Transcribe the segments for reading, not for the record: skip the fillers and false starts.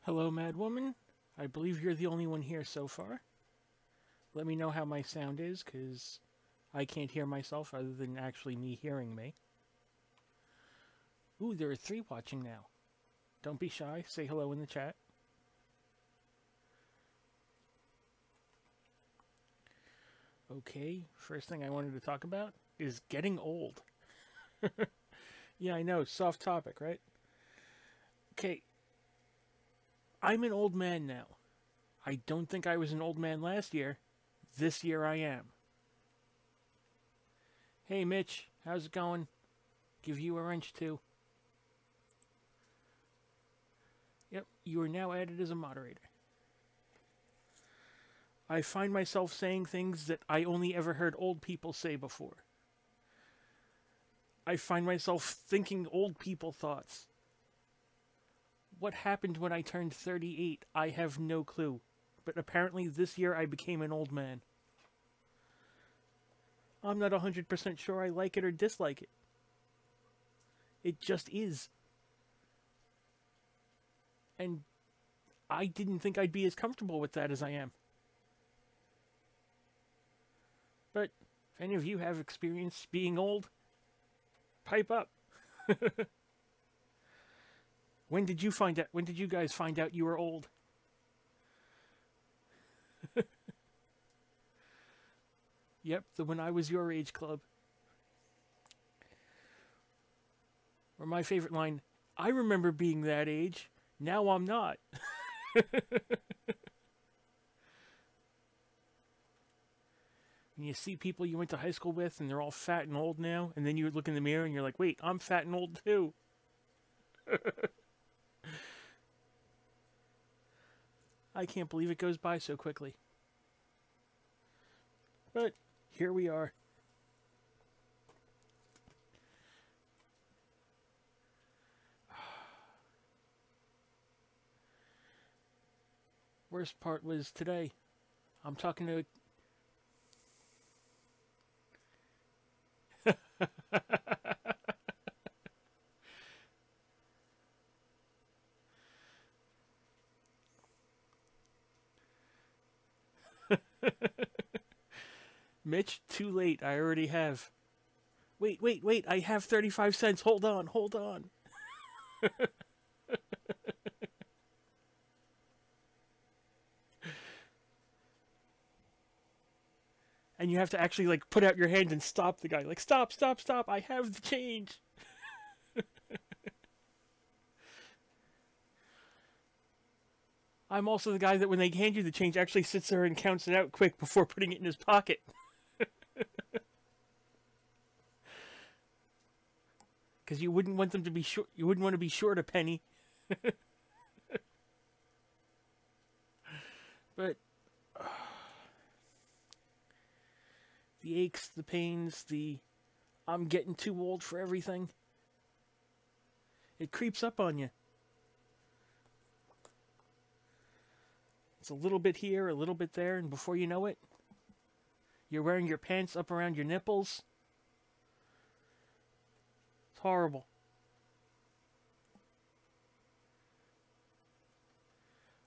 Hello, Mad Woman. I believe you're the only one here so far. Let me know how my sound is, because I can't hear myself other than actually me hearing me. Ooh, there are 3 watching now. Don't be shy. Say hello in the chat. Okay, first thing I wanted to talk about is getting old. Yeah, I know, soft topic, right? Okay, I'm an old man now. I don't think I was an old man last year. This year I am. Hey Mitch, how's it going? Give you a wrench too. Yep, you are now added as a moderator. I find myself saying things that I only ever heard old people say before. I find myself thinking old people thoughts. What happened when I turned 38, I have no clue. But apparently this year I became an old man. I'm not 100% sure I like it or dislike it. It just is. And I didn't think I'd be as comfortable with that as I am. But if any of you have experience being old, pipe up. When did you guys find out you were old? Yep, the When I Was Your Age Club. Or my favorite line, I remember being that age, now I'm not. And you see people you went to high school with and they're all fat and old now, and then you look in the mirror and you're like, wait, I'm fat and old too. I can't believe it goes by so quickly. But here we are. Worst part was today. I'm talking to... Mitch, too late. I already have. Wait. I have 35 cents. Hold on. And you have to actually, like, put out your hand and stop the guy. Like, stop. I have the change. I'm also the guy that when they hand you the change actually sits there and counts it out quick before putting it in his pocket. Because you wouldn't want them to be short. You wouldn't want to be short a penny. But the aches, the pains, the I'm getting too old for everything. It creeps up on you. It's a little bit here, a little bit there, and before you know it, you're wearing your pants up around your nipples. It's horrible.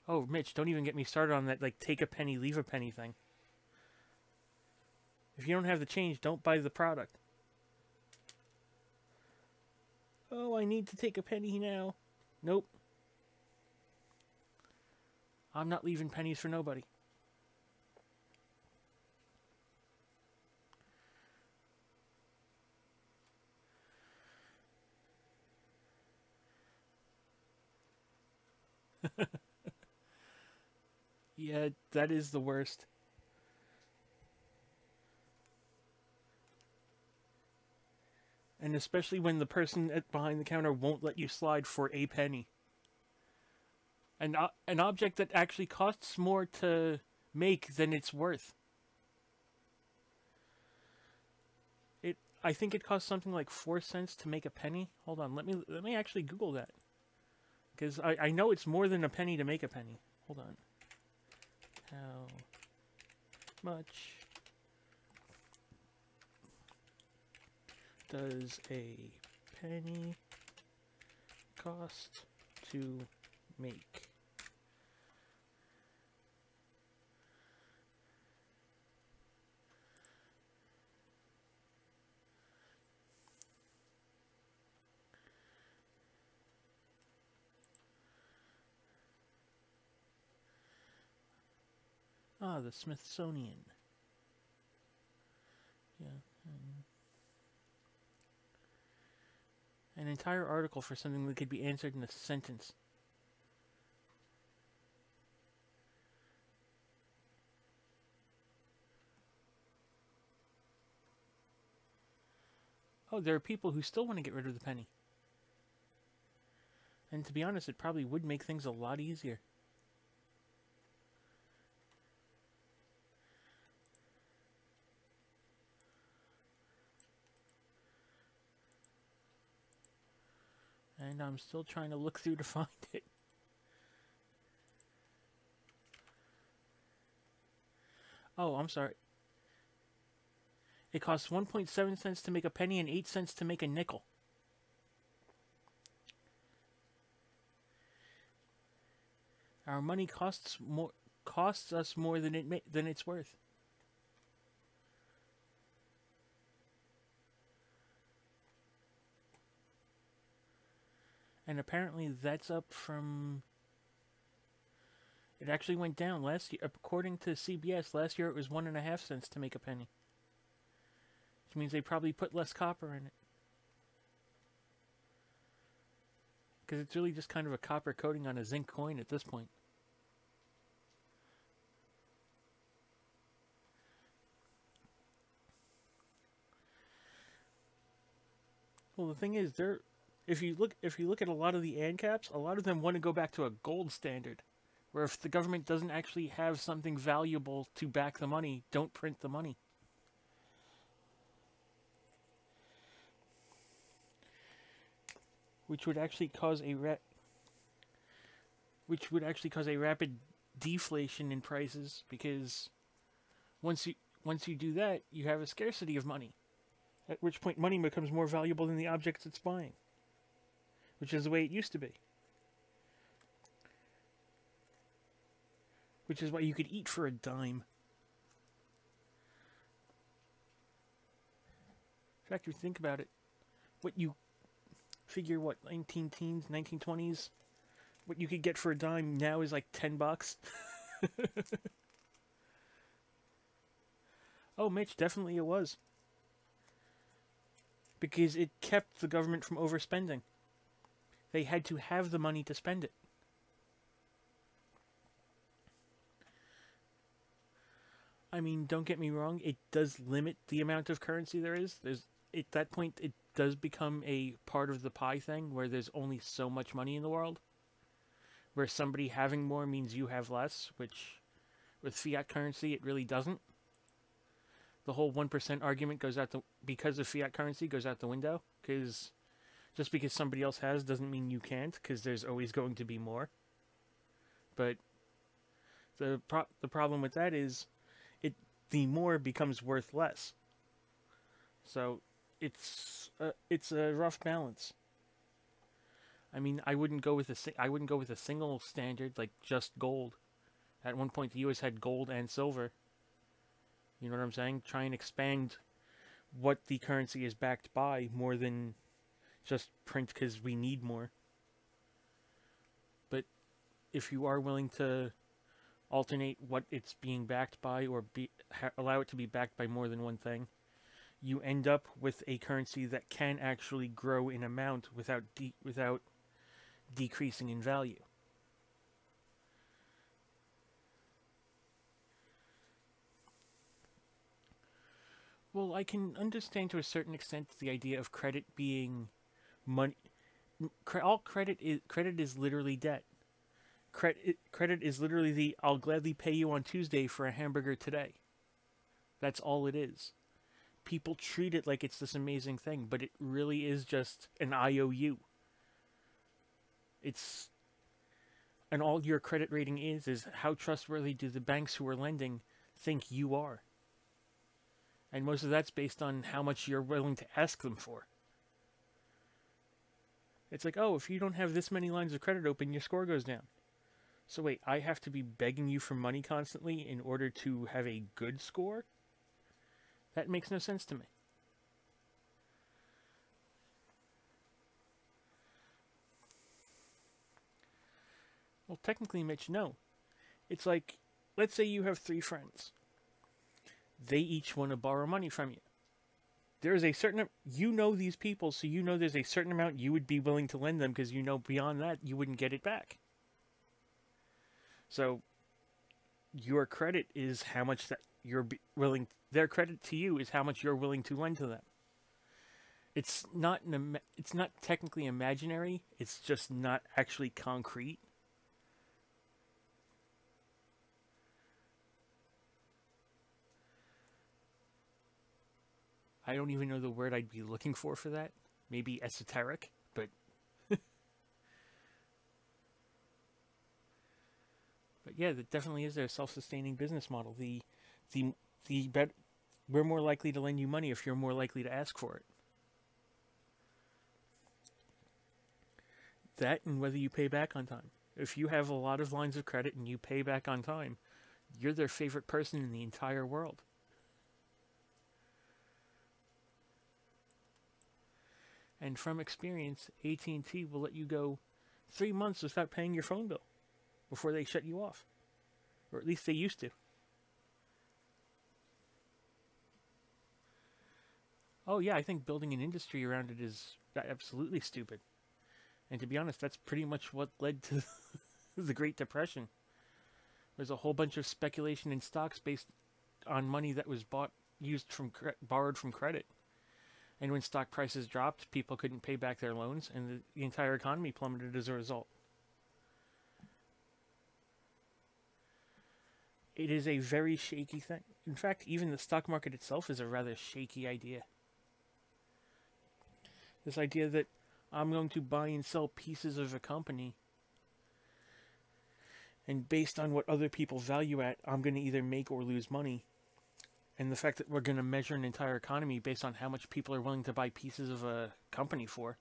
Oh, Mitch, don't even get me started on that, like, take a penny, leave a penny thing. If you don't have the change, don't buy the product. Oh, I need to take a penny now. Nope. I'm not leaving pennies for nobody. Yeah, that is the worst. And especially when the person behind the counter won't let you slide for a penny. An object that actually costs more to make than it's worth. I think it costs something like 4 cents to make a penny. Hold on, let me actually Google that. Because I know it's more than a penny to make a penny. Hold on. How much does a penny cost to make? Ah, the Smithsonian. Yeah. An entire article for something that could be answered in a sentence. Oh, there are people who still want to get rid of the penny. And to be honest, it probably would make things a lot easier. And I'm still trying to look through to find it. Oh, I'm sorry. It costs 1.7 cents to make a penny and 8 cents to make a nickel. Our money costs us more than it's worth. And apparently that's up from... It actually went down last year. According to CBS, last year it was 1.5 cents to make a penny. Which means they probably put less copper in it. Because it's really just kind of a copper coating on a zinc coin at this point. Well, the thing is, if you look at a lot of the ANCAPs, a lot of them want to go back to a gold standard, where if the government doesn't actually have something valuable to back the money, don't print the money. Which would actually cause a rapid deflation in prices, because once you do that, you have a scarcity of money. At which point money becomes more valuable than the objects it's buying. Which is the way it used to be. Which is why you could eat for a dime. In fact, if you think about it, what you figure, 19 teens, 1920s, what you could get for a dime now is like $10. Oh, Mitch, definitely it was. Because it kept the government from overspending. They had to have the money to spend it. I mean, don't get me wrong, it does limit the amount of currency there is. At that point, it does become a part of the pie thing, where there's only so much money in the world. Where somebody having more means you have less, which with fiat currency, it really doesn't. The whole 1% argument because of fiat currency goes out the window, because just because somebody else has doesn't mean you can't, because there's always going to be more. But the problem with that is the more becomes worth less. So it's a rough balance. I mean, I wouldn't go with a single standard like just gold. At one point, the U.S. had gold and silver. You know what I'm saying? Try and expand what the currency is backed by more than just print because we need more. But if you are willing to alternate what it's being backed by, or allow it to be backed by more than one thing, you end up with a currency that can actually grow in amount without decreasing in value. Well, I can understand to a certain extent the idea of credit being money. All credit is literally debt. Credit is literally the "I'll gladly pay you on Tuesday for a hamburger today." That's all it is. People treat it like it's this amazing thing, but it really is just an IOU. And all your credit rating is how trustworthy do the banks who are lending think you are. And most of that's based on how much you're willing to ask them for. It's like, oh, if you don't have this many lines of credit open, your score goes down. So wait, I have to be begging you for money constantly in order to have a good score? That makes no sense to me. Well, technically, Mitch, no. It's like, let's say you have 3 friends. They each want to borrow money from you. There is a certain, you know these people, so you know there's a certain amount you would be willing to lend them because you know beyond that you wouldn't get it back. So your credit is how much that you're willing, their credit to you is how much you're willing to lend to them. It's not technically imaginary, it's just not actually concrete. I don't even know the word I'd be looking for that. Maybe esoteric, but but yeah, that definitely is their self-sustaining business model. We're more likely to lend you money if you're more likely to ask for it. That and whether you pay back on time. If you have a lot of lines of credit and you pay back on time, you're their favorite person in the entire world. And from experience, AT&T will let you go 3 months without paying your phone bill before they shut you off. Or at least they used to. Oh yeah, I think building an industry around it is absolutely stupid. And to be honest, that's pretty much what led to the Great Depression. There's a whole bunch of speculation in stocks based on money that was borrowed from credit. And when stock prices dropped, people couldn't pay back their loans, and the entire economy plummeted as a result. It is a very shaky thing. In fact, even the stock market itself is a rather shaky idea. This idea that I'm going to buy and sell pieces of a company, and based on what other people value at, I'm going to either make or lose money. And the fact that we're going to measure an entire economy based on how much people are willing to buy pieces of a company for.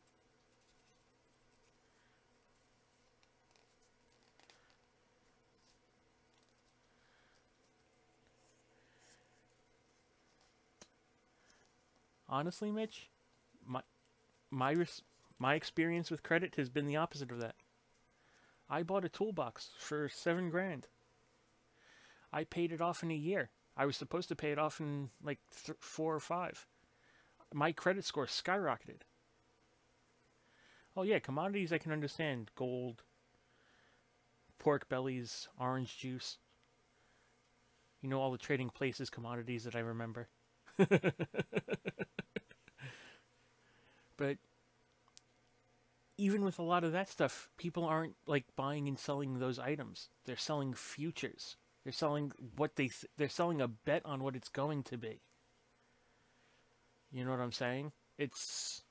Honestly, Mitch, my experience with credit has been the opposite of that. I bought a toolbox for $7 grand. I paid it off in a year. I was supposed to pay it off in like 4 or 5. My credit score skyrocketed. Oh yeah, commodities I can understand. Gold, pork bellies, orange juice. You know, all the trading places commodities that I remember. But even with a lot of that stuff, people aren't like buying and selling those items. They're selling futures. They're selling they're selling a bet on what it's going to be. You know what I'm saying? It's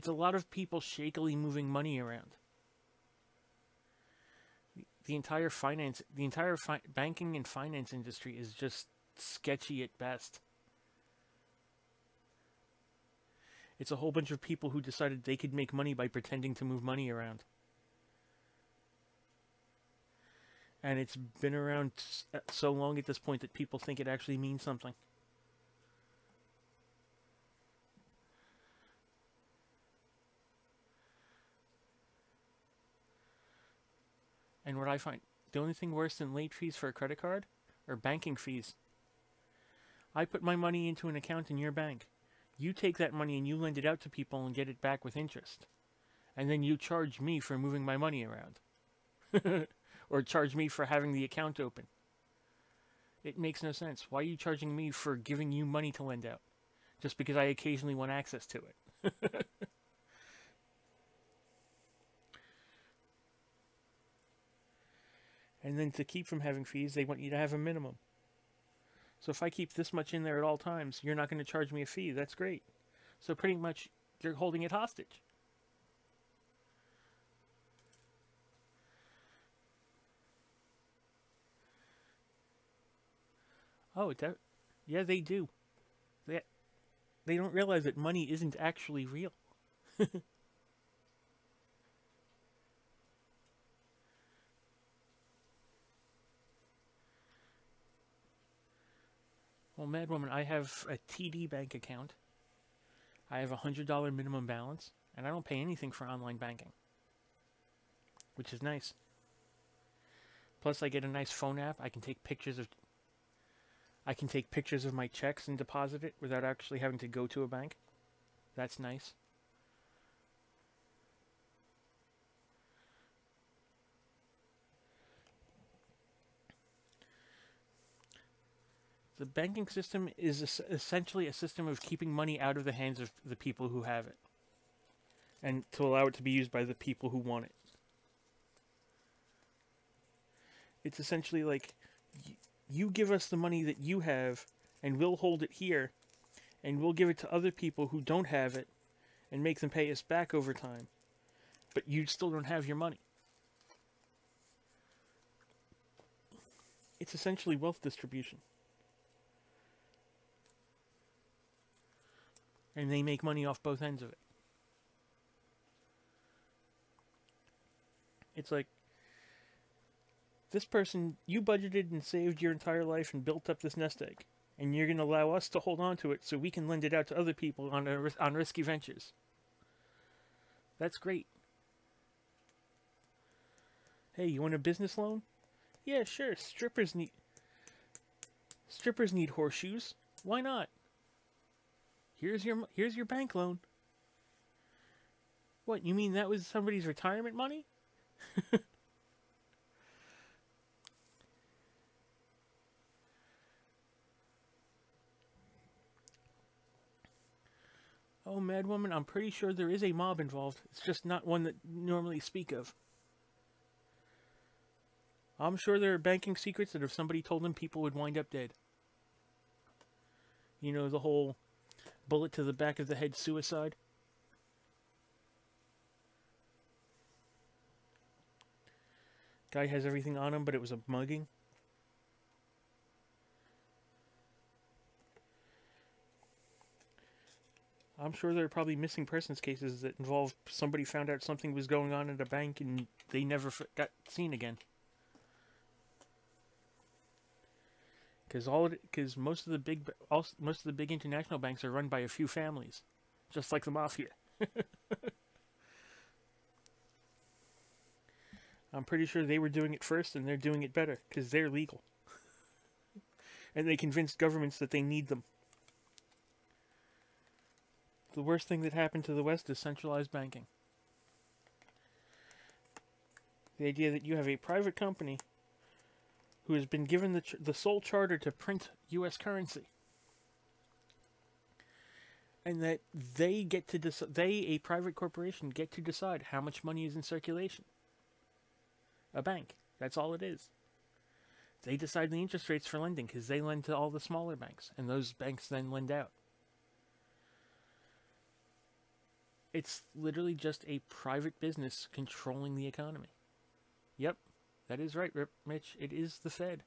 a lot of people shakily moving money around. The entire banking and finance industry is just sketchy at best. It's a whole bunch of people who decided they could make money by pretending to move money around. And it's been around so long at this point that people think it actually means something. And what I find, the only thing worse than late fees for a credit card are banking fees. I put my money into an account in your bank. You take that money and you lend it out to people and get it back with interest. And then you charge me for moving my money around. Or charge me for having the account open. It makes no sense. Why are you charging me for giving you money to lend out? Just because I occasionally want access to it. And then to keep from having fees, they want you to have a minimum. So if I keep this much in there at all times, you're not going to charge me a fee. That's great. So pretty much, you're holding it hostage. Oh, yeah, they do. They don't realize that money isn't actually real. Well, Madwoman, I have a TD bank account. I have a $100 minimum balance, and I don't pay anything for online banking, which is nice. Plus, I get a nice phone app. I can take pictures of my checks and deposit it without actually having to go to a bank. That's nice. The banking system is essentially a system of keeping money out of the hands of the people who have it, and to allow it to be used by the people who want it. It's essentially like, you give us the money that you have, and we'll hold it here, and we'll give it to other people who don't have it, and make them pay us back over time. But you still don't have your money. It's essentially wealth distribution. And they make money off both ends of it. It's like, this person, you budgeted and saved your entire life and built up this nest egg, and you're going to allow us to hold on to it so we can lend it out to other people on risky ventures. That's great. Hey, you want a business loan? Yeah, sure. Strippers need horseshoes. Why not? Here's your bank loan. What, you mean that was somebody's retirement money? Oh, Madwoman, I'm pretty sure there is a mob involved. It's just not one that you normally speak of. I'm sure there are banking secrets that if somebody told them, people would wind up dead. You know, the whole bullet to the back of the head suicide. Guy has everything on him, but it was a mugging. I'm sure there are probably missing persons cases that involve somebody found out something was going on at a bank and they never got seen again. Because most of the big international banks are run by a few families, just like the mafia. I'm pretty sure they were doing it first, and they're doing it better because they're legal, and they convinced governments that they need them. The worst thing that happened to the West is centralized banking. The idea that you have a private company who has been given the sole charter to print U.S. currency, and that they get to a private corporation, get to decide how much money is in circulation. A bank. That's all it is. They decide the interest rates for lending because they lend to all the smaller banks, and those banks then lend out. It's literally just a private business controlling the economy. Yep, that is right, Mitch. It is the Fed.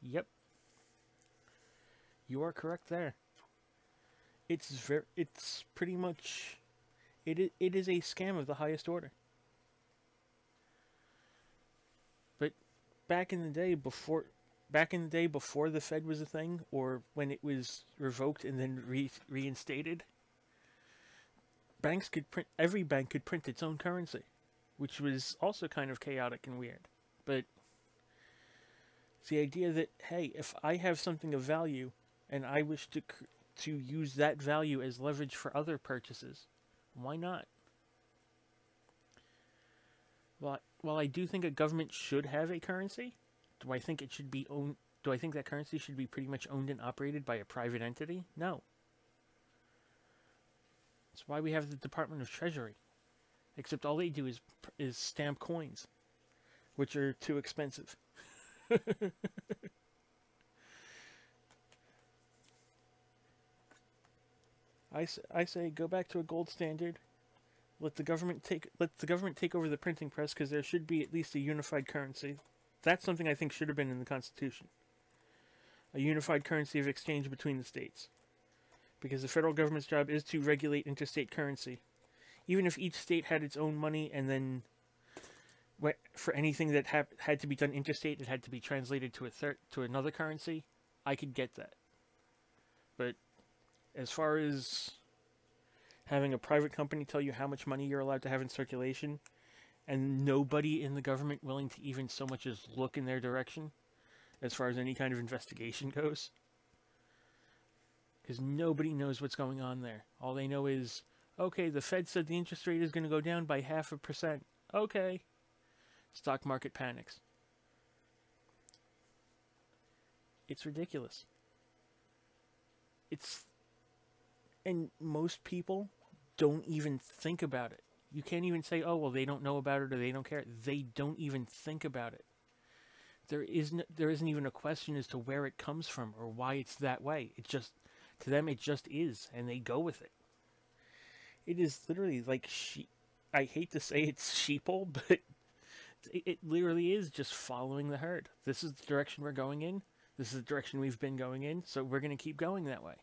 Yep. You are correct there. It's pretty much... It is a scam of the highest order. But back in the day before the Fed was a thing, or when it was revoked and then reinstated, every bank could print its own currency, which was also kind of chaotic and weird. But it's the idea that, hey, if I have something of value and I wish to use that value as leverage for other purchases, why not? While I do think a government should have a currency, do I think it should be owned? Do I think that currency should be pretty much owned and operated by a private entity? No. That's why we have the Department of Treasury. Except all they do is stamp coins, which are too expensive. I say go back to a gold standard. Let the government take over the printing press, because there should be at least a unified currency. That's something I think should have been in the Constitution. A unified currency of exchange between the states. Because the federal government's job is to regulate interstate currency. Even if each state had its own money, and then for anything that had to be done interstate, it had to be translated to another currency, I could get that. But as far as having a private company tell you how much money you're allowed to have in circulation, and nobody in the government willing to even so much as look in their direction as far as any kind of investigation goes. Because nobody knows what's going on there. All they know is, okay, the Fed said the interest rate is going to go down by 0.5%. Okay. Stock market panics. It's ridiculous. And most people don't even think about it. You can't even say, oh, well, they don't know about it or they don't care. They don't even think about it. There isn't even a question as to where it comes from or why it's that way. To them, it just is, and they go with it. It is literally like I hate to say it's sheeple, but it literally is just following the herd. This is the direction we're going in. This is the direction we've been going in, so we're going to keep going that way.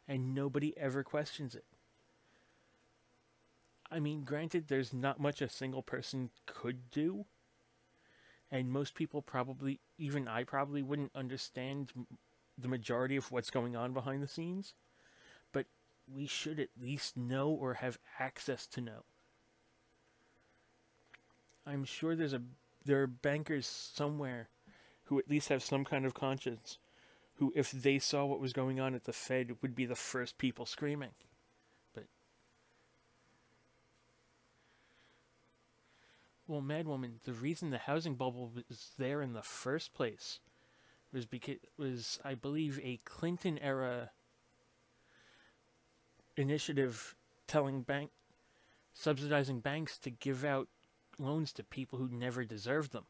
And nobody ever questions it. I mean, granted, there's not much a single person could do. And most people probably, even I probably wouldn't understand the majority of what's going on behind the scenes. But we should at least know or have access to know. I'm sure there are bankers somewhere who at least have some kind of conscience, who, if they saw what was going on at the Fed, would be the first people screaming. But, well, Madwoman, the reason the housing bubble was there in the first place was because it was, I believe, a Clinton-era initiative subsidizing banks to give out loans to people who never deserved them.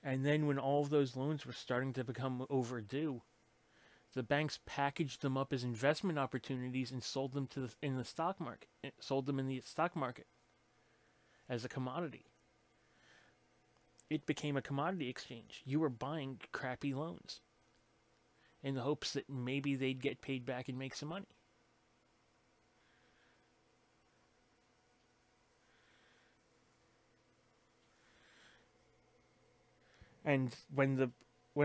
And then when all of those loans were starting to become overdue, the banks packaged them up as investment opportunities and sold them in the stock market. Sold them in the stock market as a commodity. It became a commodity exchange. You were buying crappy loans in the hopes that maybe they'd get paid back and make some money. And when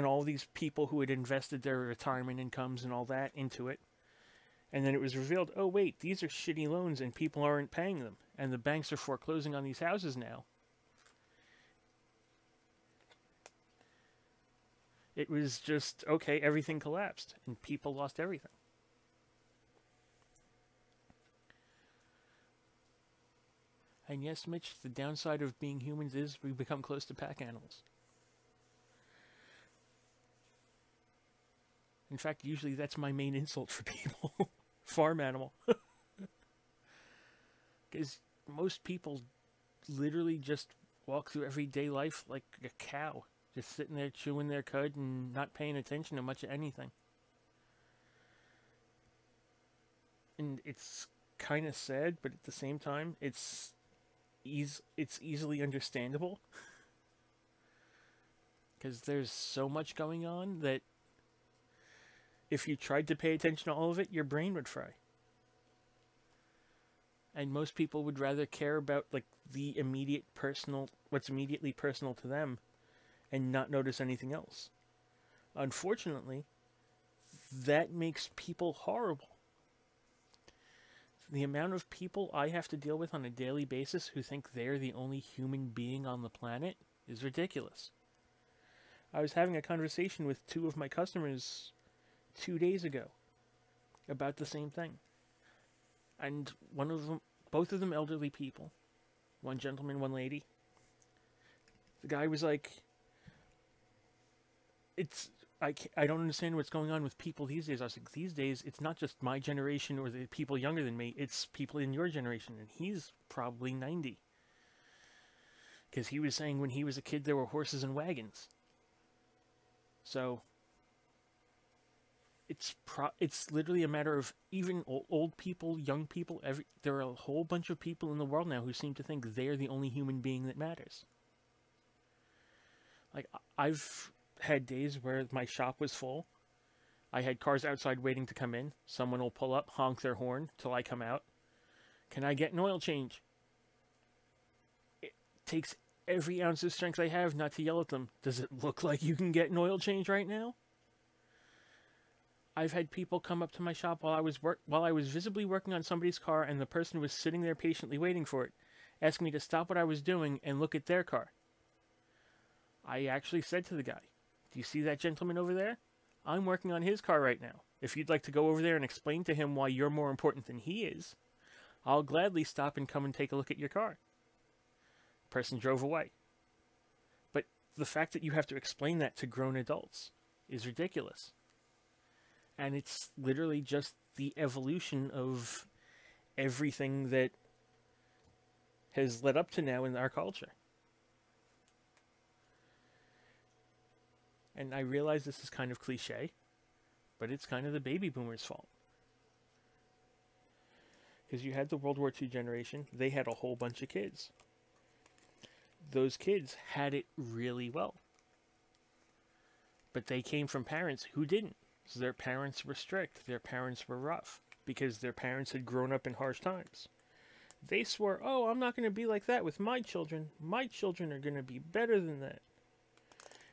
all these people who had invested their retirement incomes and all that into it, and then it was revealed, oh wait, these are shitty loans and people aren't paying them, and the banks are foreclosing on these houses now. It was just, okay, everything collapsed, and people lost everything. And yes, Mitch, the downside of being humans is we become close to pack animals. In fact, usually that's my main insult for people. Farm animal. Because most people literally just walk through everyday life like a cow. Just sitting there chewing their cud and not paying attention to much of anything. And it's kind of sad, but at the same time, it's easily understandable. Because there's so much going on that if you tried to pay attention to all of it, your brain would fry. And most people would rather care about like the immediate personal, what's immediately personal to them, and not notice anything else. Unfortunately, that makes people horrible. The amount of people I have to deal with on a daily basis who think they're the only human being on the planet is ridiculous. I was having a conversation with two of my customers 2 days ago about the same thing. And both of them elderly people. One gentleman, one lady. The guy was like, I don't understand what's going on with people these days. I was like, these days, it's not just my generation or the people younger than me. It's people in your generation. And he's probably 90. Because he was saying when he was a kid, there were horses and wagons. So it's literally a matter of even old people, young people. There are a whole bunch of people in the world now who seem to think they're the only human being that matters. Like, I've had days where my shop was full. I had cars outside waiting to come in. Someone will pull up, honk their horn till I come out. Can I get an oil change? It takes every ounce of strength I have not to yell at them. Does it look like you can get an oil change right now? I've had people come up to my shop while I was visibly working on somebody's car, and the person was sitting there patiently waiting for it. asked me to stop what I was doing and look at their car. I actually said to the guy, "Do you see that gentleman over there? I'm working on his car right now. If you'd like to go over there and explain to him why you're more important than he is, I'll gladly stop and come and take a look at your car." Person drove away. But the fact that you have to explain that to grown adults is ridiculous. And it's literally just the evolution of everything that has led up to now in our culture. And I realize this is kind of cliche, but it's kind of the baby boomers' fault. Because you had the World War II generation, they had a whole bunch of kids. Those kids had it really well. But they came from parents who didn't. So their parents were strict, their parents were rough, because their parents had grown up in harsh times. They swore, "Oh, I'm not going to be like that with my children. My children are going to be better than that."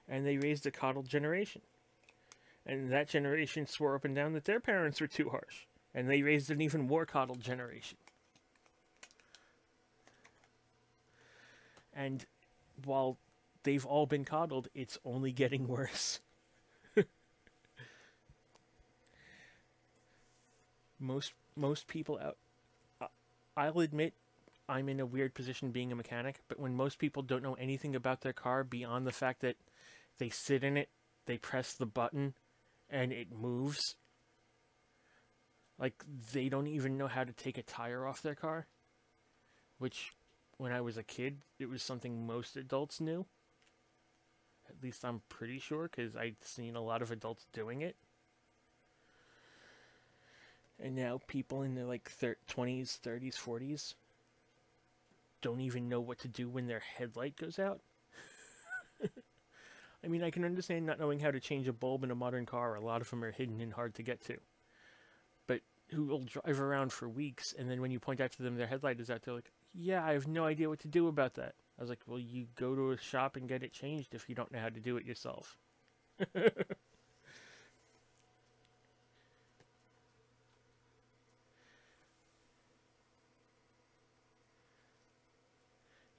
And they raised a coddled generation. And that generation swore up and down that their parents were too harsh. And they raised an even more coddled generation. And while they've all been coddled, it's only getting worse. Most people out... I'll admit I'm in a weird position being a mechanic, but when most people don't know anything about their car beyond the fact that they sit in it, they press the button, and it moves. Like, they don't even know how to take a tire off their car. Which, when I was a kid, it was something most adults knew. At least I'm pretty sure, because I'd seen a lot of adults doing it. And now people in their, like, 20s, 30s, 40s don't even know what to do when their headlight goes out. I mean, I can understand not knowing how to change a bulb in a modern car. A lot of them are hidden and hard to get to. But who will drive around for weeks, and then when you point out to them their headlight is out, they're like, "Yeah, I have no idea what to do about that." I was like, "Well, you go to a shop and get it changed if you don't know how to do it yourself."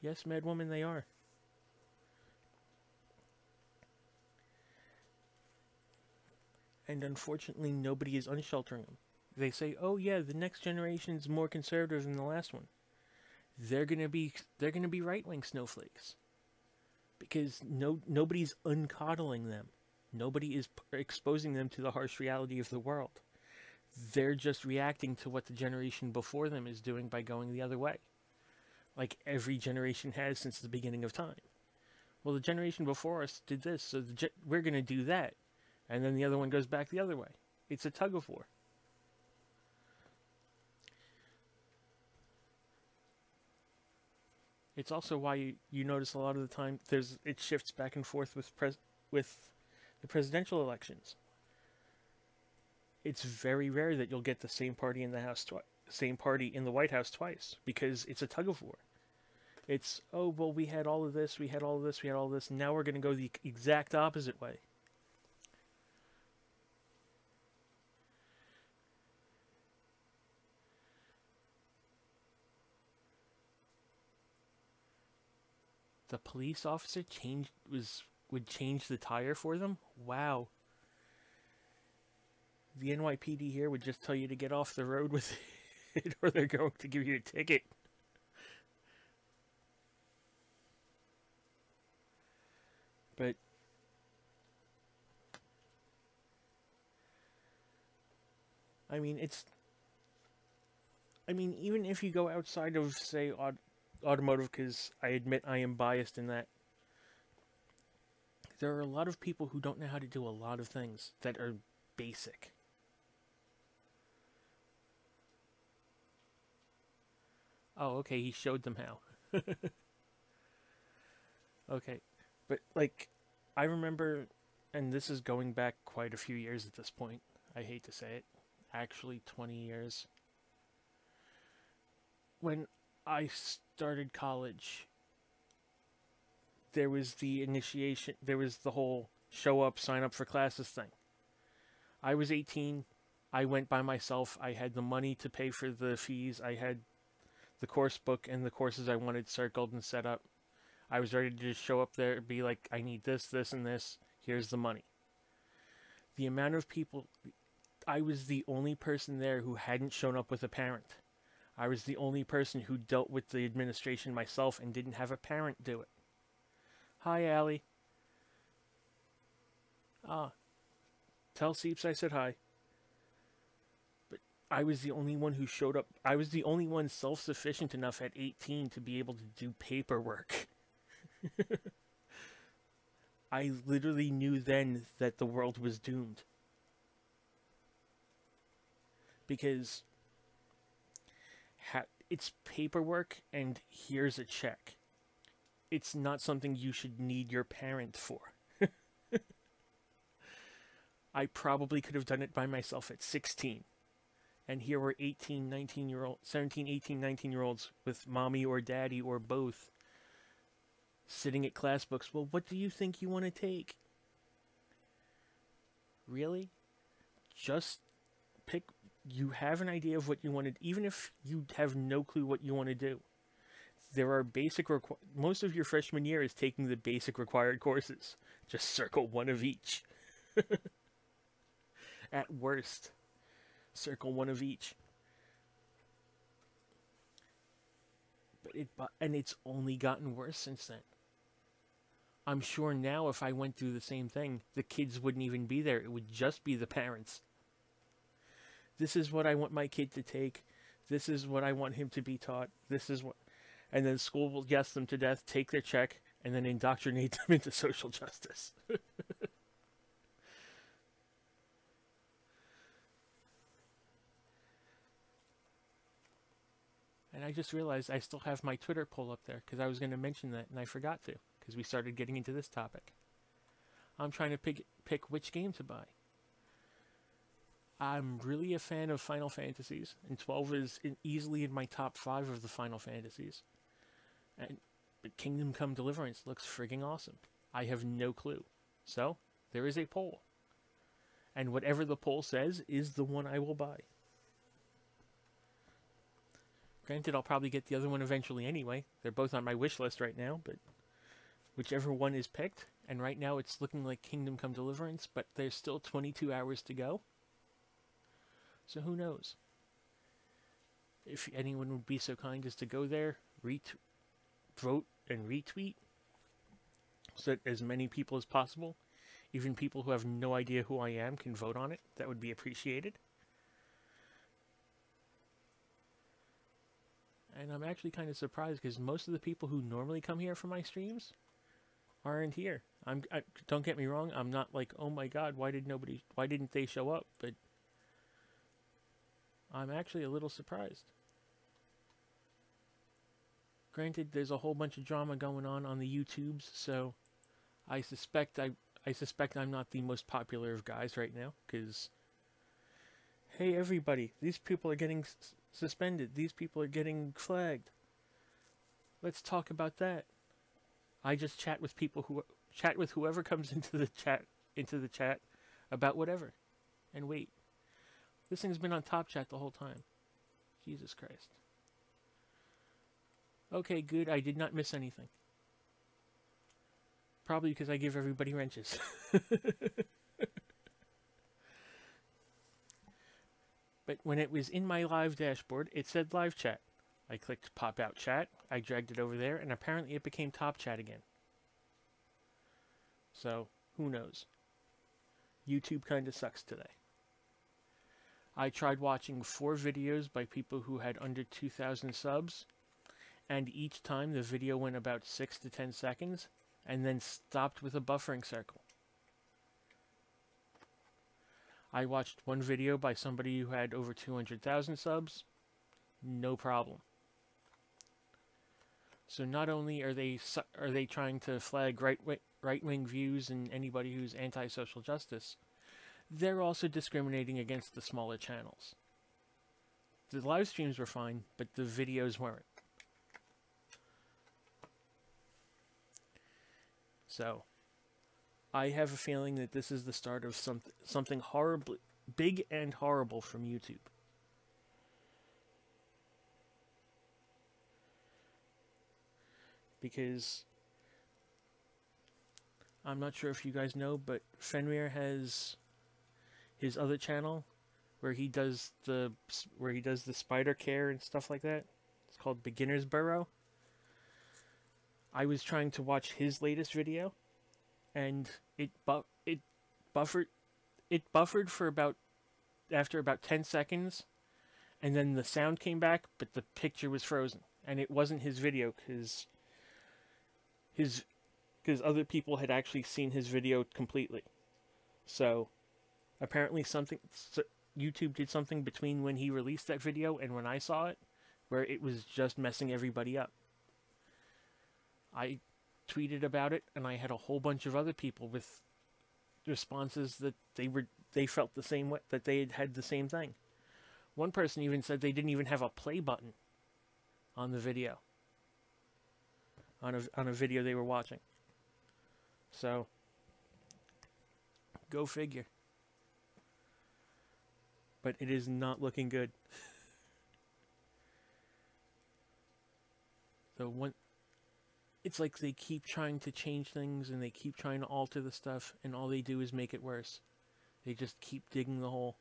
Yes, Madwoman, they are. And unfortunately, nobody is unsheltering them. They say, "Oh yeah, the next generation is more conservative than the last one." They're gonna be right-wing snowflakes, because nobody's uncoddling them. Nobody is exposing them to the harsh reality of the world. They're just reacting to what the generation before them is doing by going the other way, like every generation has since the beginning of time. Well, the generation before us did this, so we're gonna do that. And then the other one goes back the other way. It's a tug of war. It's also why you notice a lot of the time it shifts back and forth with the presidential elections. It's very rare that you'll get the same party in the House same party in the White House twice, because it's a tug of war. It's, "Oh, well, we had all of this, we had all of this, we had all of this, now we're going to go the exact opposite way." The police officer would change the tire for them? Wow. The NYPD here would just tell you to get off the road with it, or they're going to give you a ticket. But I mean, even if you go outside of, say, automotive, because I admit I am biased in that, there are a lot of people who don't know how to do a lot of things that are basic. Oh, okay, he showed them how. Okay, but, like, I remember, and this is going back quite a few years at this point, I hate to say it, actually 20 years. When I started college, there was the initiation, there was the whole show up, sign up for classes thing. I was 18, I went by myself, I had the money to pay for the fees, I had the course book and the courses I wanted circled and set up. I was ready to just show up there and be like, I need this, this, and this. Here's the money. The amount of people... I was the only person there who hadn't shown up with a parent. I was the only person who dealt with the administration myself and didn't have a parent do it. Hi, Allie. Tell Seeps I said hi. But I was the only one who showed up. I was the only one self-sufficient enough at 18 to be able to do paperwork. I literally knew then that the world was doomed. Because it's paperwork and here's a check. It's not something you should need your parent for. I probably could have done it by myself at 16. And here were 18, 19-year-old, 17, 18, 19-year-olds with mommy or daddy or both sitting at class books. Well, what do you think you want to take? Really? Just pick. You have an idea of what you want to, even if you have no clue what you want to do. There are basic, most of your freshman year is taking the basic required courses. Just circle one of each. At worst, circle one of each. And it's only gotten worse since then. I'm sure now if I went through the same thing, the kids wouldn't even be there. It would just be the parents. This is what I want my kid to take. This is what I want him to be taught. This is what... And then school will guess them to death, take their check, and then indoctrinate them into social justice. And I just realized I still have my Twitter poll up there, because I was going to mention that, and I forgot to, because we started getting into this topic. I'm trying to pick which game to buy. I'm really a fan of Final Fantasies, and 12 is easily in my top 5 of the Final Fantasies. But Kingdom Come Deliverance looks frigging awesome. I have no clue. So, there is a poll. And whatever the poll says is the one I will buy. Granted, I'll probably get the other one eventually anyway. They're both on my wish list right now, but whichever one is picked, and right now it's looking like Kingdom Come Deliverance, but there's still 22 hours to go. So who knows? If anyone would be so kind as to go there, vote and retweet, so that as many people as possible, even people who have no idea who I am, can vote on it, that would be appreciated. And I'm actually kind of surprised because most of the people who normally come here for my streams aren't here. Don't get me wrong, I'm not like, oh my god, why didn't they show up? But I'm actually a little surprised. Granted, there's a whole bunch of drama going on the YouTubes, so I suspect I'm not the most popular of guys right now, because hey everybody, these people are getting suspended, these people are getting flagged. Let's talk about that. I just chat with whoever comes into the chat about whatever, and wait. This thing's been on Top Chat the whole time. Jesus Christ. Okay, good. I did not miss anything. Probably because I give everybody wrenches. But when it was in my live dashboard, it said live chat. I clicked pop out chat. I dragged it over there, and apparently it became Top Chat again. So, who knows? YouTube kind of sucks today. I tried watching 4 videos by people who had under 2,000 subs, and each time the video went about 6 to 10 seconds, and then stopped with a buffering circle. I watched one video by somebody who had over 200,000 subs, no problem. So not only are they trying to flag right-wing views and anybody who's anti-social justice, they're also discriminating against the smaller channels. The live streams were fine, but the videos weren't. So, I have a feeling that this is the start of something horribly big and horrible from YouTube. because I'm not sure if you guys know, but Fenrir has his other channel where he does the spider care and stuff like that. It's called Beginner's Burrow. I was trying to watch his latest video, and it buffered for after about 10 seconds, and then the sound came back, but the picture was frozen, and it wasn't his video because other people had actually seen his video completely. So apparently YouTube did something between when he released that video and when I saw it, where it was just messing everybody up. I tweeted about it, and I had a whole bunch of other people with responses that they felt the same way, that they had the same thing. One person even said they didn't even have a play button on the video, on a video they were watching. So go figure. But it is not looking good. It's like they keep trying to change things and they keep trying to alter the stuff, and all they do is make it worse. They just keep digging the hole.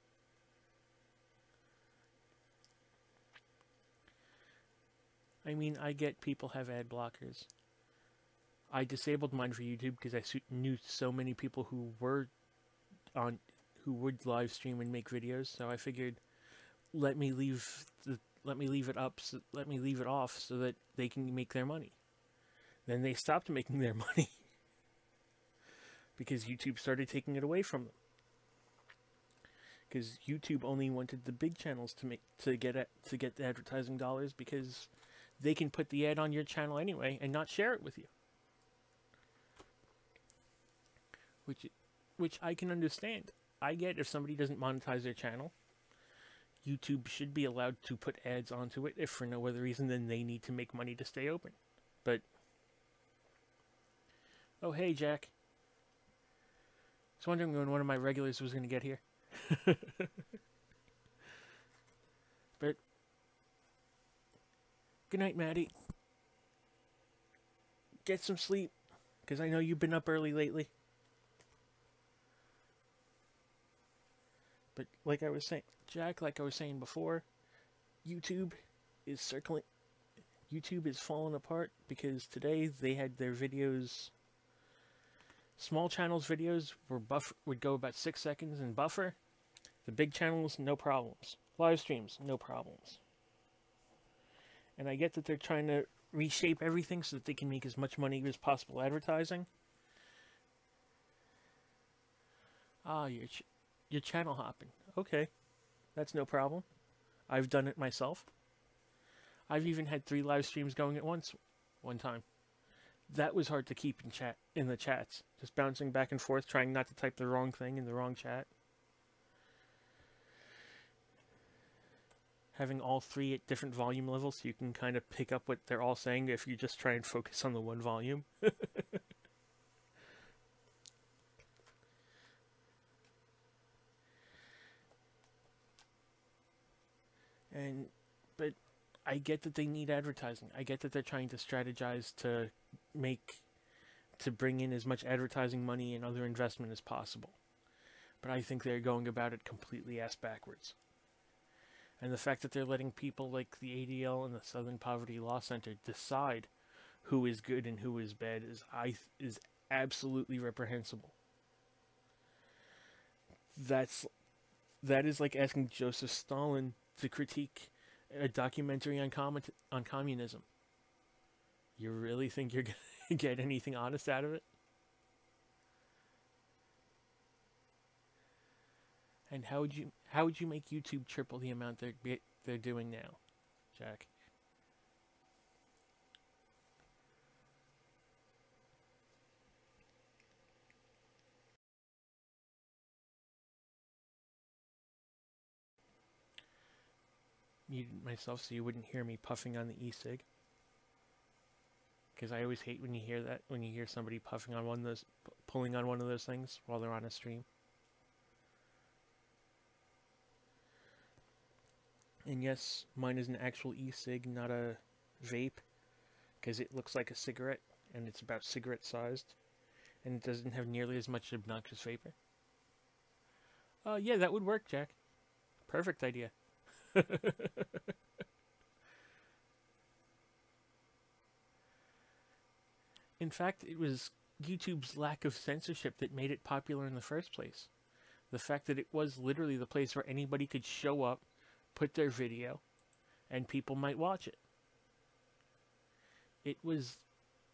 I mean, I get people have ad blockers. I disabled mine for YouTube because I knew so many people who would live stream and make videos. So I figured, let me leave it off so that they can make their money. Then they stopped making their money because YouTube started taking it away from them. Because YouTube only wanted the big channels to get the advertising dollars, because they can put the ad on your channel anyway and not share it with you. Which I can understand. I get if somebody doesn't monetize their channel, YouTube should be allowed to put ads onto it if for no other reason than they need to make money to stay open. But oh, hey, Jack. I was wondering when one of my regulars was going to get here. But good night, Maddie. Get some sleep, because I know you've been up early lately. But like I was saying, Jack, like I was saying before, YouTube is falling apart because today they had their videos. Small channels videos would go about 6 seconds and buffer. The big channels, no problems. Live streams, no problems. And I get that they're trying to reshape everything so that they can make as much money as possible advertising. Ah, you're channel hopping. Okay, that's no problem. I've done it myself. I've even had 3 live streams going at one time. That was hard to keep in the chats. Just bouncing back and forth, trying not to type the wrong thing in the wrong chat. Having all 3 at different volume levels so you can kind of pick up what they're all saying if you just try and focus on the one volume. But I get that they need advertising. I get that they're trying to strategize to bring in as much advertising money and other investment as possible. But I think they're going about it completely ass backwards. And the fact that they're letting people like the ADL and the Southern Poverty Law Center decide who is good and who is bad is absolutely reprehensible. That is like asking Joseph Stalin to critique a documentary on communism. You really think you're going to get anything honest out of it? And how would you make YouTube triple the amount they're doing now, Jack? Muted myself so you wouldn't hear me puffing on the e-cig. Because I always hate when you hear that, when you hear somebody puffing on pulling on one of those things while they're on a stream. And yes, mine is an actual e-cig, not a vape. because it looks like a cigarette and it's about cigarette sized and it doesn't have nearly as much obnoxious vapor. Yeah, that would work, Jack. Perfect idea. In fact, it was YouTube's lack of censorship that made it popular in the first place. The fact that it was literally the place where anybody could show up, put their video, and people might watch it.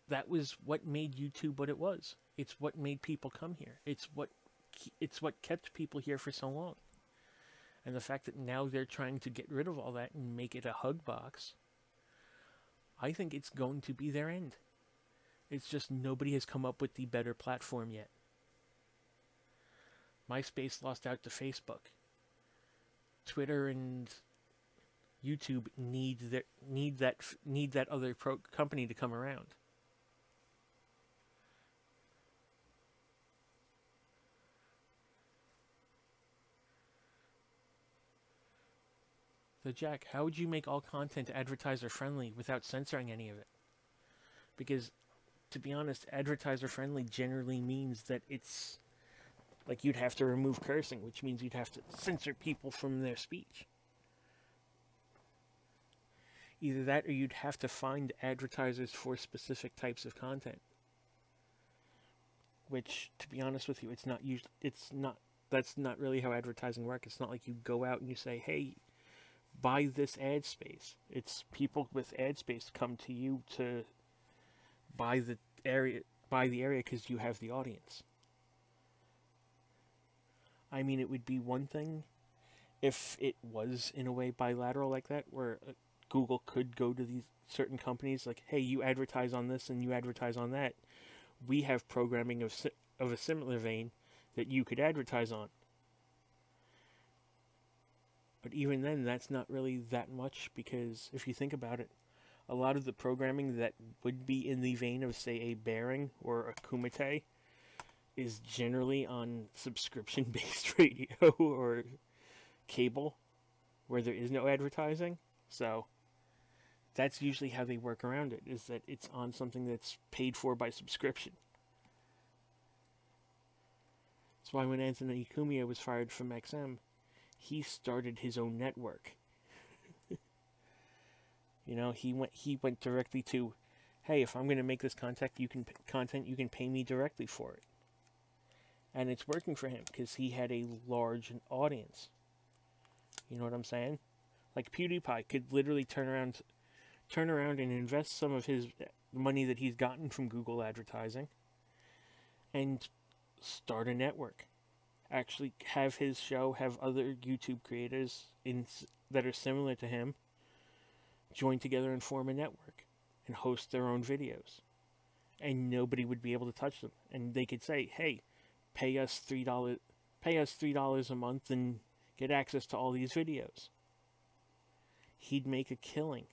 That was what made YouTube what it was. It's what made people come here. It's what kept people here for so long. And the fact that now they're trying to get rid of all that and make it a hug box, I think it's going to be their end. It's just nobody has come up with the better platform yet. MySpace lost out to Facebook. Twitter and YouTube need that other company to come around. So Jack, how would you make all content advertiser friendly without censoring any of it? Because, to be honest, advertiser friendly generally means that it's like you'd have to remove cursing, which means you'd have to censor people from their speech. Either that or you'd have to find advertisers for specific types of content. Which, to be honest with you, that's not really how advertising works. It's not like you go out and you say, hey, buy this ad space. It's people with ad space come to you to buy the area because you have the audience. I mean, it would be one thing if it was in a way bilateral like that, where Google could go to these certain companies like, hey, you advertise on this and you advertise on that. We have programming of a similar vein that you could advertise on. But even then, that's not really that much, because if you think about it, a lot of the programming that would be in the vein of, say, a Bearing or a Kumite is generally on subscription-based radio or cable, where there is no advertising. So that's usually how they work around it, is that it's on something that's paid for by subscription. That's why when Anthony Cumia was fired from XM, he started his own network. You know, he went directly to, hey, if I'm going to make this content, you can pay me directly for it. And it's working for him because he had a large audience. You know what I'm saying? Like PewDiePie could literally turn around and invest some of his money that he's gotten from Google advertising and start a network. Actually have his show, have other YouTube creators that are similar to him join together and form a network and host their own videos. And nobody would be able to touch them. And they could say, hey, pay us $3 a month and get access to all these videos. He'd make a killing.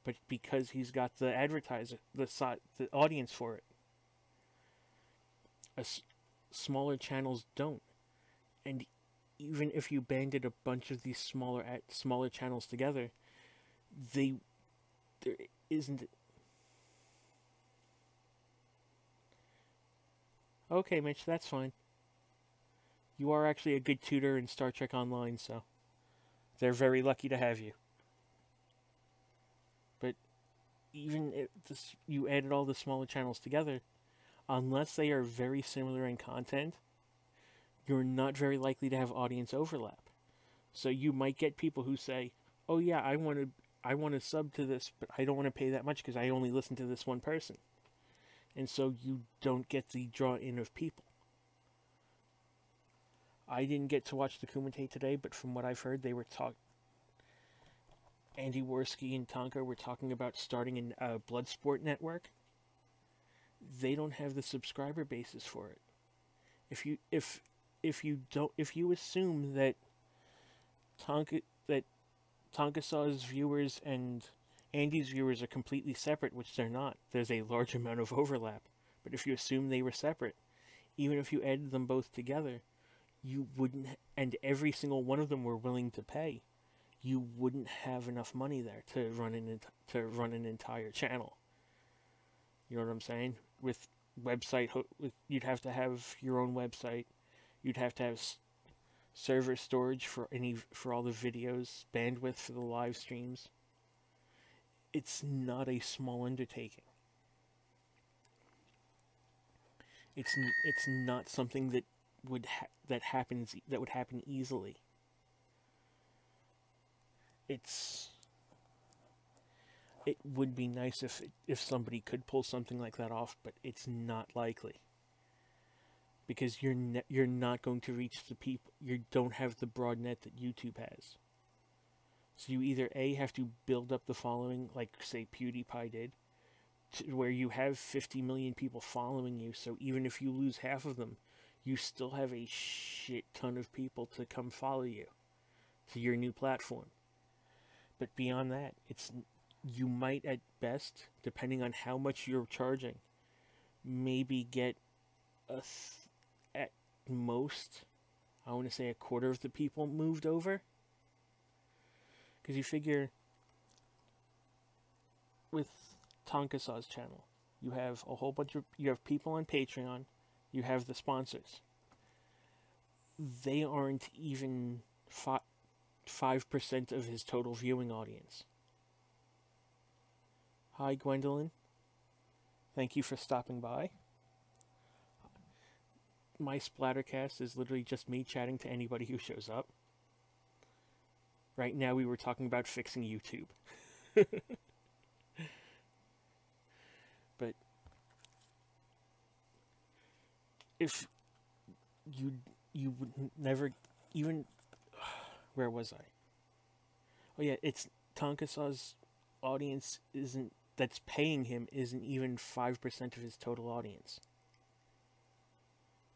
But because he's got the the audience for it. Smaller channels don't. And even if you banded a bunch of these smaller channels together, there isn't. Okay, Mitch, that's fine. You are actually a good tutor in Star Trek Online, so they're very lucky to have you. But even if you added all the smaller channels together, unless they are very similar in content, you're not very likely to have audience overlap. So you might get people who say, oh yeah, I want to sub to this, but I don't want to pay that much because I only listen to this one person. And so you don't get the draw in of people. I didn't get to watch the Kumite today, but from what I've heard, they were Andy Worski and Tonka were talking about starting a Bloodsport network. They don't have the subscriber basis for it. If you assume that Tonka Saw's viewers and Andy's viewers are completely separate, which they're not. There's a large amount of overlap. But if you assume they were separate, even if you added them both together, you wouldn't, and every single one of them were willing to pay, you wouldn't have enough money there to run an entire channel. You know what I'm saying? With you'd have to have your own website. You'd have to have server storage for all the videos, bandwidth for the live streams. It's not a small undertaking. It's not something that would happen easily. It would be nice if somebody could pull something like that off, but it's not likely. Because you're not going to reach the people. You don't have the broad net that YouTube has. So you either A, have to build up the following, like say PewDiePie did, to where you have 50 million people following you, so even if you lose half of them, you still have a shit ton of people to come follow you to your new platform. But beyond that, you might at best, depending on how much you're charging, maybe get at most, I want to say a quarter of the people moved over. Because you figure with Tonkasaw's channel, you have a whole bunch of, you have people on Patreon, you have the sponsors. They aren't even 5% of his total viewing audience. Hi, Gwendolyn. Thank you for stopping by. My Splattercast is literally just me chatting to anybody who shows up. Right now we were talking about fixing YouTube. But if you would never even, where was I? Oh yeah, it's Tonkasaw's audience that's paying him isn't even 5% of his total audience.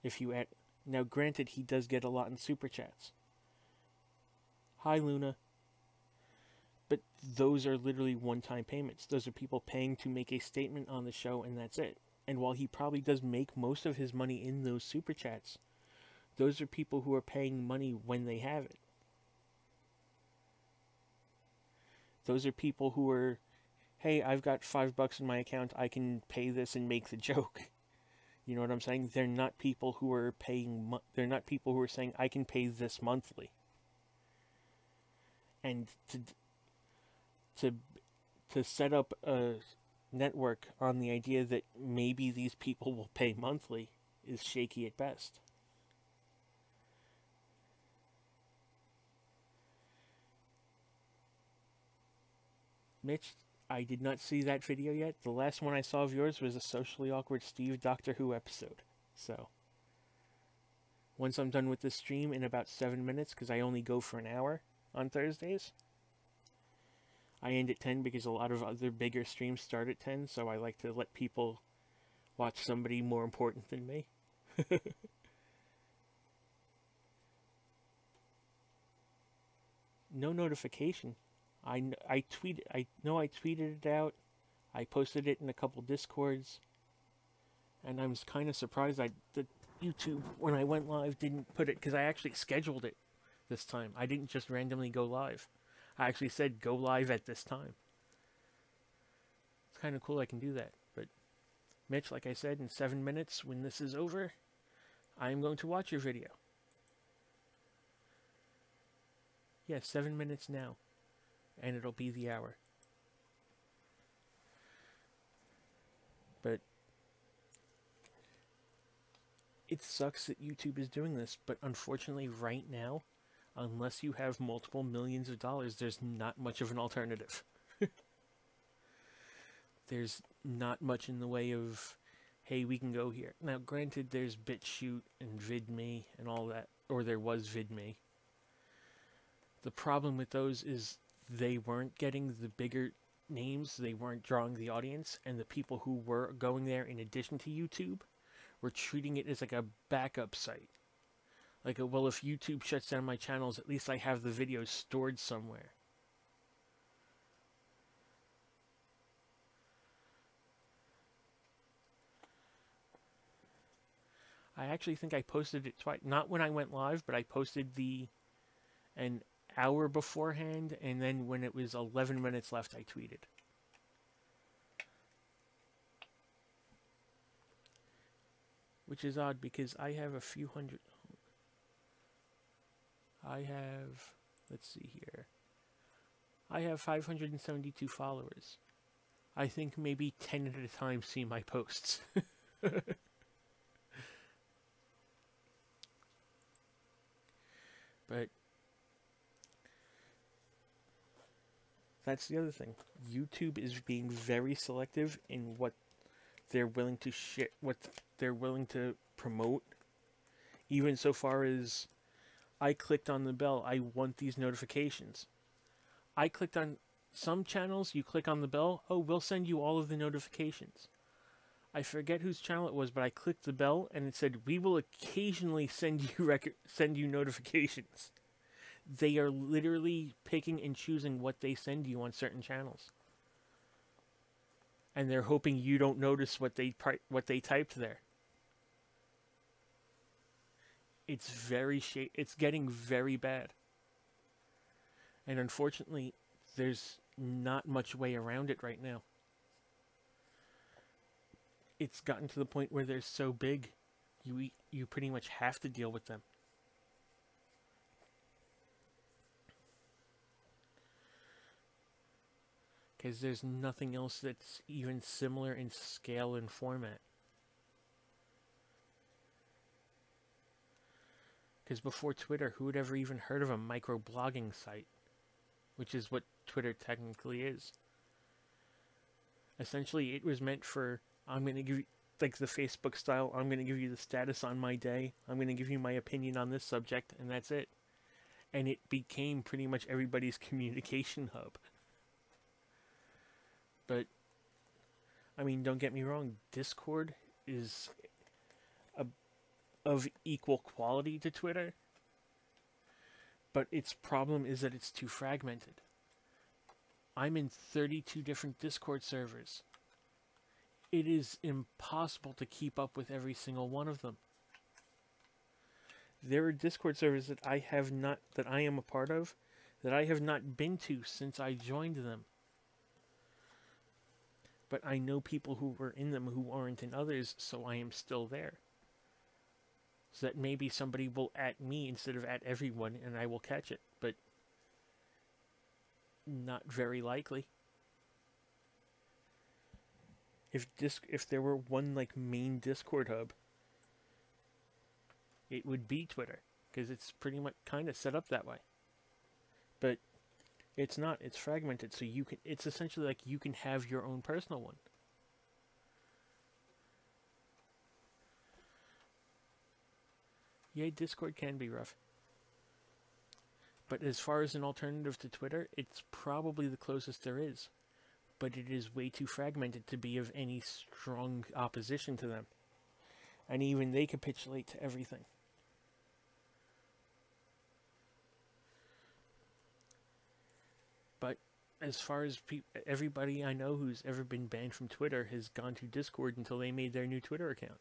If you add, now granted he does get a lot in super chats. Hi Luna. But those are literally one-time payments. Those are people paying to make a statement on the show, and that's it. And while he probably does make most of his money in those super chats, those are people who are paying money when they have it. Those are people who are, hey, I've got $5 in my account, I can pay this and make the joke. You know what I'm saying? They're not people who are paying, they're not people who are saying, I can pay this monthly. And to set up a network on the idea that maybe these people will pay monthly is shaky at best. Mitch, I did not see that video yet. The last one I saw of yours was a socially awkward Steve Doctor Who episode. So, once I'm done with this stream in about 7 minutes, because I only go for an hour on Thursdays, I end at 10 because a lot of other bigger streams start at 10, so I like to let people watch somebody more important than me. No notification. I tweeted it out. I posted it in a couple Discords, and I was kind of surprised that YouTube, when I went live, didn't put it, because I actually scheduled it this time. I didn't just randomly go live. I actually said go live at this time. It's kind of cool I can do that. But Mitch, like I said, in 7 minutes, when this is over, I am going to watch your video. Yeah, 7 minutes now. And it'll be the hour. But it sucks that YouTube is doing this, but unfortunately right now, unless you have multiple millions of dollars, there's not much of an alternative. There's not much in the way of, hey, we can go here. Now, granted, there's BitChute and VidMe and all that, or there was VidMe. The problem with those is they weren't getting the bigger names, they weren't drawing the audience, and the people who were going there in addition to YouTube were treating it as like a backup site. Like, well, if YouTube shuts down my channels, at least I have the videos stored somewhere. I actually think I posted it twice. Not when I went live, but I posted an hour beforehand, and then when it was 11 minutes left, I tweeted. Which is odd because I have a few hundred. Let's see here. I have 572 followers. I think maybe 10 at a time see my posts. But that's the other thing. YouTube is being very selective in what they're willing to what they're willing to promote. Even so far as I clicked on the bell, I want these notifications. I clicked on some channels, you click on the bell, oh, we'll send you all of the notifications. I forget whose channel it was, but I clicked the bell and it said, we will occasionally send you notifications. They are literally picking and choosing what they send you on certain channels. And they're hoping you don't notice what they typed there. It's getting very bad. And unfortunately, there's not much way around it right now. It's gotten to the point where they're so big, you pretty much have to deal with them. Because there's nothing else that's even similar in scale and format. Because before Twitter, who had ever even heard of a microblogging site? Which is what Twitter technically is. Essentially, it was meant for, I'm going to give you, like the Facebook style, I'm going to give you the status on my day, I'm going to give you my opinion on this subject, and that's it. And it became pretty much everybody's communication hub. But, I mean, don't get me wrong, Discord is of equal quality to Twitter, but its problem is that it's too fragmented. I'm in 32 different Discord servers. It is impossible to keep up with every single one of them. There are Discord servers that I am a part of, that I have not been to since I joined them. But I know people who were in them who aren't in others, so I am still there. So that maybe somebody will at me instead of at everyone, and I will catch it. But not very likely. If there were one like main Discord hub, it would be Twitter, because it's pretty much kind of set up that way. But it's not. It's fragmented, so you can. It's essentially like you can have your own personal one. Yeah, Discord can be rough. But as far as an alternative to Twitter, it's probably the closest there is. But it is way too fragmented to be of any strong opposition to them. And even they capitulate to everything. But as far as everybody I know who's ever been banned from Twitter has gone to Discord until they made their new Twitter account.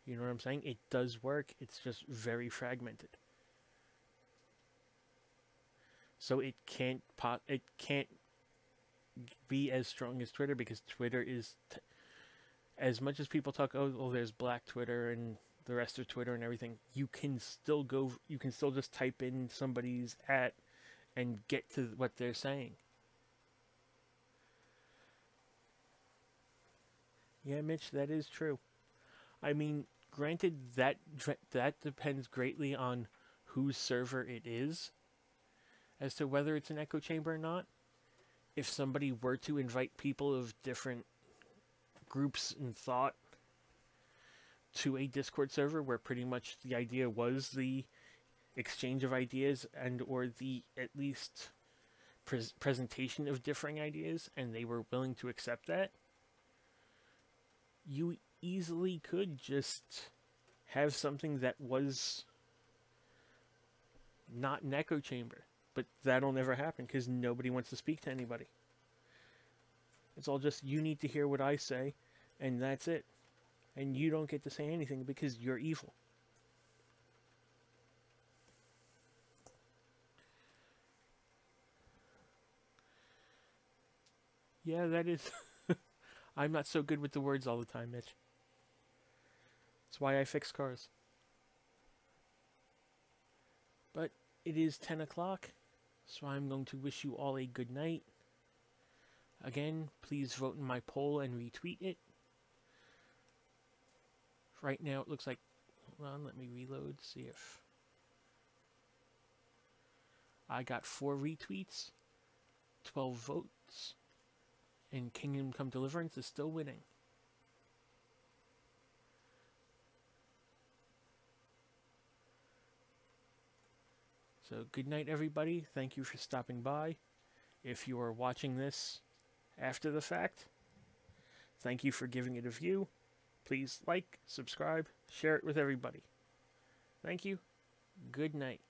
You know what I'm saying? It does work. It's just very fragmented. So it can't be as strong as Twitter, because Twitter is as much as people talk, oh, well, there's Black Twitter and the rest of Twitter and everything. You can still just type in somebody's @ and get to what they're saying. Yeah, Mitch, that is true. I mean, granted, that depends greatly on whose server it is, as to whether it's an echo chamber or not. If somebody were to invite people of different groups and thought to a Discord server where pretty much the idea was the exchange of ideas and or the at least presentation of differing ideas, and they were willing to accept that, you easily could just have something that was not an echo chamber. But that'll never happen because nobody wants to speak to anybody. It's all just, you need to hear what I say, and that's it. And you don't get to say anything because you're evil. Yeah, that is. I'm not so good with the words all the time, Mitch. That's why I fix cars. But it is 10 o'clock, so I'm going to wish you all a good night. Again, please vote in my poll and retweet it. Right now it looks like... Hold on, let me reload, see if... I got 4 retweets, 12 votes, and Kingdom Come Deliverance is still winning. So good night, everybody. Thank you for stopping by. If you are watching this after the fact, thank you for giving it a view. Please like, subscribe, share it with everybody. Thank you. Good night.